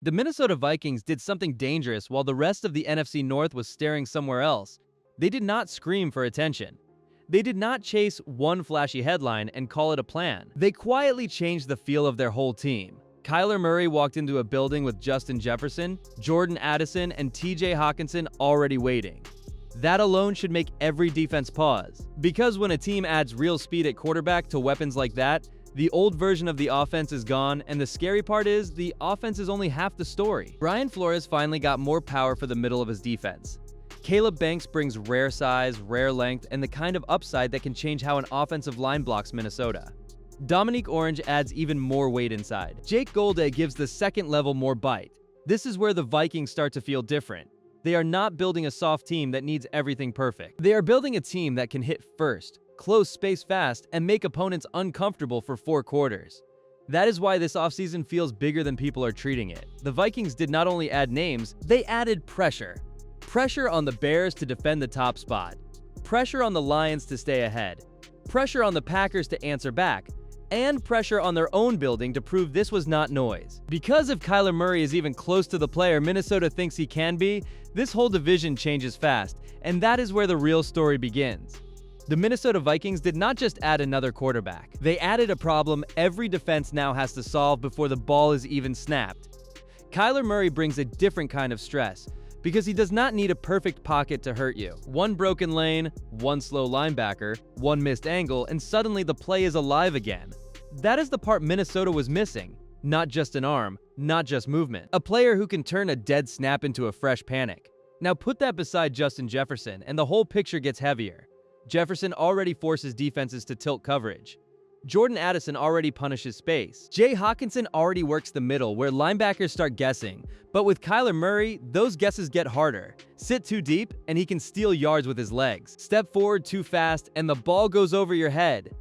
The Minnesota Vikings did something dangerous while the rest of the NFC North was staring somewhere else. They did not scream for attention. They did not chase one flashy headline and call it a plan. They quietly changed the feel of their whole team. Kyler Murray walked into a building with Justin Jefferson, Jordan Addison, and TJ Hawkinson already waiting. That alone should make every defense pause. Because when a team adds real speed at quarterback to weapons like that, the old version of the offense is gone, and the scary part is, the offense is only half the story. Brian Flores finally got more power for the middle of his defense. Caleb Banks brings rare size, rare length, and the kind of upside that can change how an offensive line blocks Minnesota. Dominique Orange adds even more weight inside. Jake Golday gives the second level more bite. This is where the Vikings start to feel different. They are not building a soft team that needs everything perfect. They are building a team that can hit first, close space fast, and make opponents uncomfortable for 4 quarters. That is why this offseason feels bigger than people are treating it. The Vikings did not only add names, they added pressure. Pressure on the Bears to defend the top spot. Pressure on the Lions to stay ahead. Pressure on the Packers to answer back. And pressure on their own building to prove this was not noise. Because if Kyler Murray is even close to the player Minnesota thinks he can be, this whole division changes fast, and that is where the real story begins. The Minnesota Vikings did not just add another quarterback. They added a problem every defense now has to solve before the ball is even snapped. Kyler Murray brings a different kind of stress, because he does not need a perfect pocket to hurt you. One broken lane, one slow linebacker, one missed angle, and suddenly the play is alive again. That is the part Minnesota was missing. Not just an arm, not just movement. A player who can turn a dead snap into a fresh panic. Now put that beside Justin Jefferson, and the whole picture gets heavier. Jefferson already forces defenses to tilt coverage. Jordan Addison already punishes space. Jay Hawkinson already works the middle where linebackers start guessing. But with Kyler Murray, those guesses get harder. Sit too deep, and he can steal yards with his legs. Step forward too fast, and the ball goes over your head.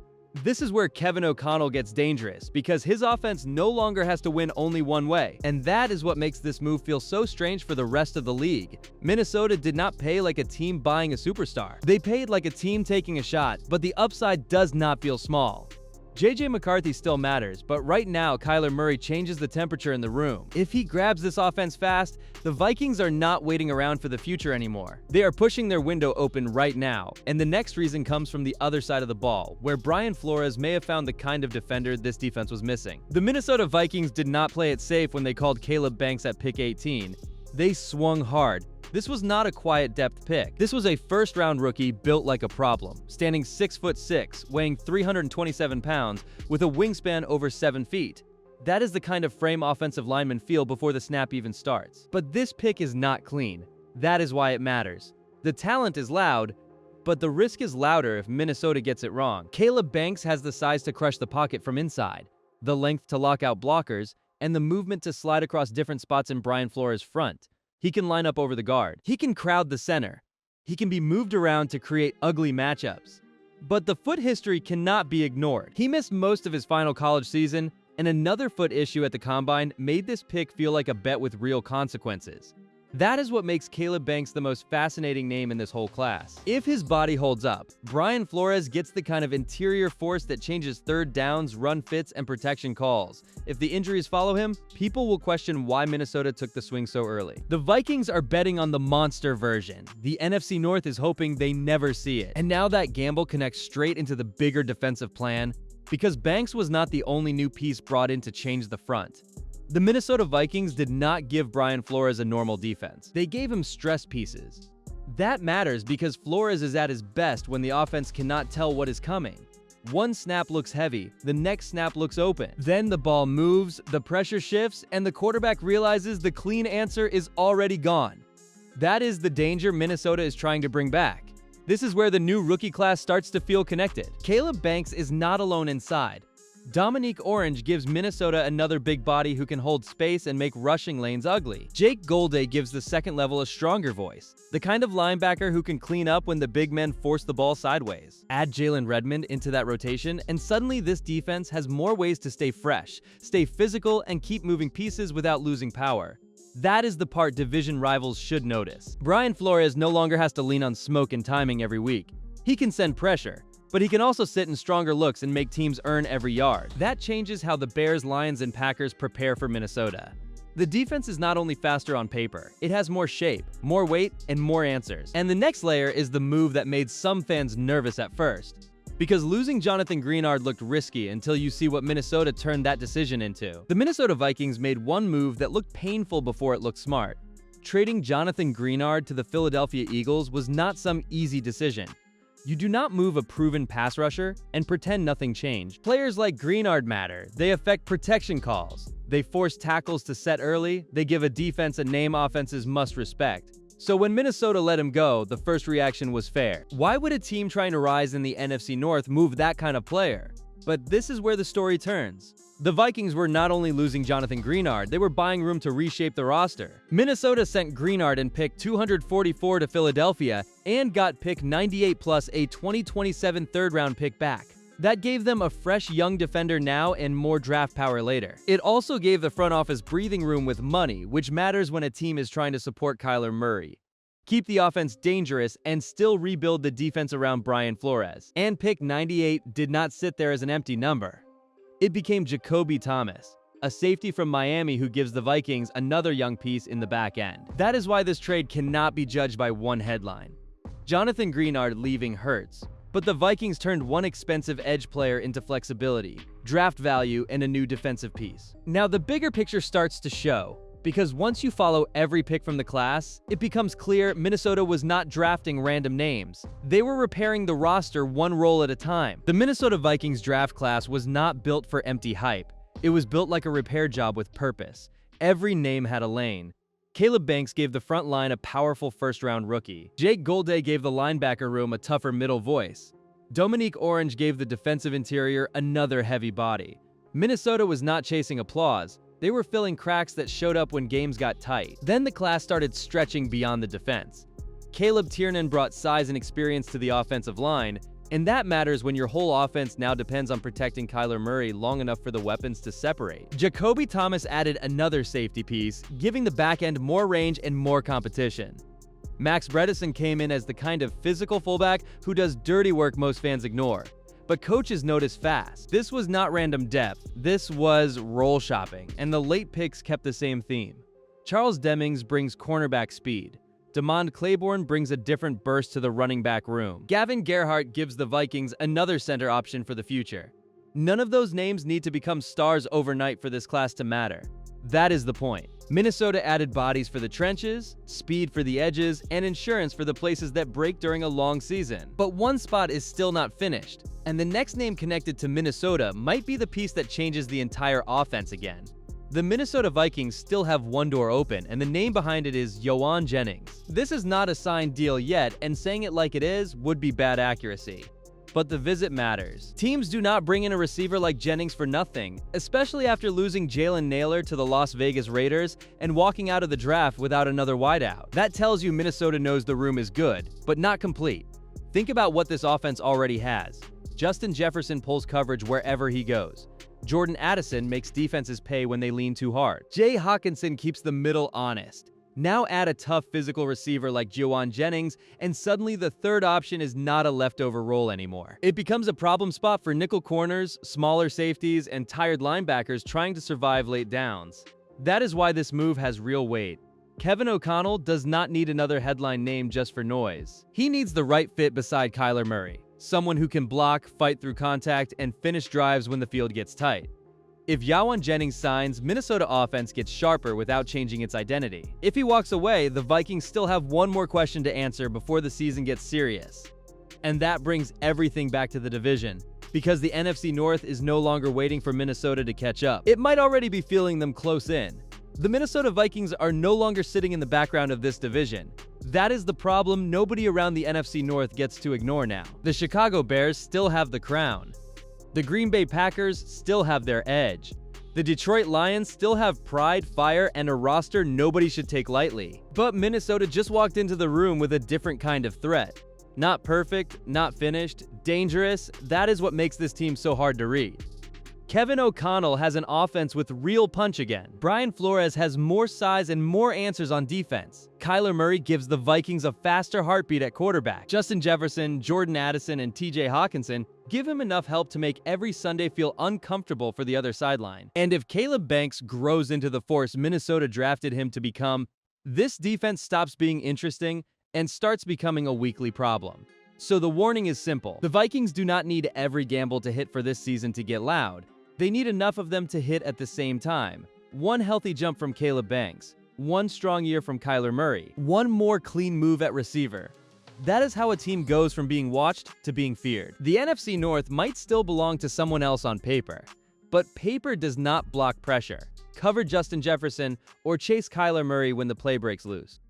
This is where Kevin O'Connell gets dangerous, because his offense no longer has to win only one way. And that is what makes this move feel so strange for the rest of the league. Minnesota did not pay like a team buying a superstar. They paid like a team taking a shot, but the upside does not feel small. JJ McCarthy still matters, but right now Kyler Murray changes the temperature in the room. If he grabs this offense fast, the Vikings are not waiting around for the future anymore. They are pushing their window open right now, and the next reason comes from the other side of the ball, where Brian Flores may have found the kind of defender this defense was missing. The Minnesota Vikings did not play it safe when they called Caleb Banks at pick 18. They swung hard. This was not a quiet depth pick. This was a first-round rookie built like a problem, standing 6'6", weighing 327 pounds, with a wingspan over 7 feet. That is the kind of frame offensive linemen feel before the snap even starts. But this pick is not clean. That is why it matters. The talent is loud, but the risk is louder if Minnesota gets it wrong. Caleb Banks has the size to crush the pocket from inside, the length to lock out blockers, and the movement to slide across different spots in Brian Flores' front. He can line up over the guard. He can crowd the center. He can be moved around to create ugly matchups. But the foot history cannot be ignored. He missed most of his final college season, and another foot issue at the combine made this pick feel like a bet with real consequences. That is what makes Caleb Banks the most fascinating name in this whole class. If his body holds up, Brian Flores gets the kind of interior force that changes third downs, run fits, and protection calls. If the injuries follow him, people will question why Minnesota took the swing so early. The Vikings are betting on the monster version. The NFC North is hoping they never see it. And now that gamble connects straight into the bigger defensive plan, because Banks was not the only new piece brought in to change the front. The Minnesota Vikings did not give Brian Flores a normal defense. They gave him stress pieces. That matters because Flores is at his best when the offense cannot tell what is coming. One snap looks heavy, the next snap looks open. Then the ball moves, the pressure shifts, and the quarterback realizes the clean answer is already gone. That is the danger Minnesota is trying to bring back. This is where the new rookie class starts to feel connected. Caleb Banks is not alone inside. Dominique Orange gives Minnesota another big body who can hold space and make rushing lanes ugly. Jake Golday gives the second level a stronger voice, the kind of linebacker who can clean up when the big men force the ball sideways. Add Jalen Redmond into that rotation, and suddenly this defense has more ways to stay fresh, stay physical, and keep moving pieces without losing power. That is the part division rivals should notice. Brian Flores no longer has to lean on smoke and timing every week. He can send pressure, but he can also sit in stronger looks and make teams earn every yard. That changes how the Bears, Lions, and Packers prepare for Minnesota. The defense is not only faster on paper, it has more shape, more weight, and more answers. And the next layer is the move that made some fans nervous at first. Because losing Jonathan Greenard looked risky until you see what Minnesota turned that decision into. The Minnesota Vikings made one move that looked painful before it looked smart. Trading Jonathan Greenard to the Philadelphia Eagles was not some easy decision. You do not move a proven pass rusher and pretend nothing changed. Players like Greenard matter. They affect protection calls. They force tackles to set early. They give a defense a name offenses must respect. So when Minnesota let him go, the first reaction was fair. Why would a team trying to rise in the NFC North move that kind of player? But this is where the story turns. The Vikings were not only losing Jonathan Greenard, they were buying room to reshape the roster. Minnesota sent Greenard and pick 244 to Philadelphia and got pick 98 plus a 2027 third-round pick back. That gave them a fresh young defender now and more draft power later. It also gave the front office breathing room with money, which matters when a team is trying to support Kyler Murray. Keep the offense dangerous and still rebuild the defense around Brian Flores. And pick 98 did not sit there as an empty number. It became Jacoby Thomas, a safety from Miami who gives the Vikings another young piece in the back end. That is why this trade cannot be judged by one headline. Jonathan Greenard leaving hurts, but the Vikings turned one expensive edge player into flexibility, draft value, and a new defensive piece. Now the bigger picture starts to show, because once you follow every pick from the class, it becomes clear Minnesota was not drafting random names. They were repairing the roster one role at a time. The Minnesota Vikings draft class was not built for empty hype. It was built like a repair job with purpose. Every name had a lane. Caleb Banks gave the front line a powerful first-round rookie. Jake Golday gave the linebacker room a tougher middle voice. Dominique Orange gave the defensive interior another heavy body. Minnesota was not chasing applause. They were filling cracks that showed up when games got tight. Then the class started stretching beyond the defense. Caleb Tiernan brought size and experience to the offensive line, and that matters when your whole offense now depends on protecting Kyler Murray long enough for the weapons to separate. Jacoby Thomas added another safety piece, giving the back end more range and more competition. Max Bredesen came in as the kind of physical fullback who does dirty work most fans ignore. But coaches noticed fast. This was not random depth, this was role shopping, and the late picks kept the same theme. Charles Demings brings cornerback speed. Damond Claiborne brings a different burst to the running back room. Gavin Gerhardt gives the Vikings another center option for the future. None of those names need to become stars overnight for this class to matter. That is the point. Minnesota added bodies for the trenches, speed for the edges, and insurance for the places that break during a long season. But one spot is still not finished, and the next name connected to Minnesota might be the piece that changes the entire offense again. The Minnesota Vikings still have one door open, and the name behind it is Jauan Jennings. This is not a signed deal yet, and saying it like it is would be bad accuracy. But the visit matters. Teams do not bring in a receiver like Jennings for nothing, especially after losing Jalen Nailor to the Las Vegas Raiders and walking out of the draft without another wideout. That tells you Minnesota knows the room is good, but not complete. Think about what this offense already has. Justin Jefferson pulls coverage wherever he goes. Jordan Addison makes defenses pay when they lean too hard. Jay Hawkinson keeps the middle honest. Now add a tough physical receiver like Jauan Jennings, and suddenly the third option is not a leftover role anymore. It becomes a problem spot for nickel corners, smaller safeties, and tired linebackers trying to survive late downs. That is why this move has real weight. Kevin O'Connell does not need another headline name just for noise. He needs the right fit beside Kyler Murray. Someone who can block, fight through contact, and finish drives when the field gets tight. If Jauan Jennings signs, Minnesota offense gets sharper without changing its identity. If he walks away, the Vikings still have one more question to answer before the season gets serious. And that brings everything back to the division, because the NFC North is no longer waiting for Minnesota to catch up. It might already be feeling them close in. The Minnesota Vikings are no longer sitting in the background of this division. That is the problem nobody around the NFC North gets to ignore now. The Chicago Bears still have the crown. The Green Bay Packers still have their edge. The Detroit Lions still have pride, fire, and a roster nobody should take lightly. But Minnesota just walked into the room with a different kind of threat. Not perfect, not finished, dangerous. That is what makes this team so hard to read. Kevin O'Connell has an offense with real punch again. Brian Flores has more size and more answers on defense. Kyler Murray gives the Vikings a faster heartbeat at quarterback. Justin Jefferson, Jordan Addison, and TJ Hawkinson give him enough help to make every Sunday feel uncomfortable for the other sideline. And if Caleb Banks grows into the force Minnesota drafted him to become, this defense stops being interesting and starts becoming a weekly problem. So the warning is simple. The Vikings do not need every gamble to hit for this season to get loud. They need enough of them to hit at the same time. One healthy jump from Caleb Banks, one strong year from Kyler Murray, one more clean move at receiver. That is how a team goes from being watched to being feared. The NFC North might still belong to someone else on paper, but paper does not block pressure, cover Justin Jefferson, or chase Kyler Murray when the play breaks loose.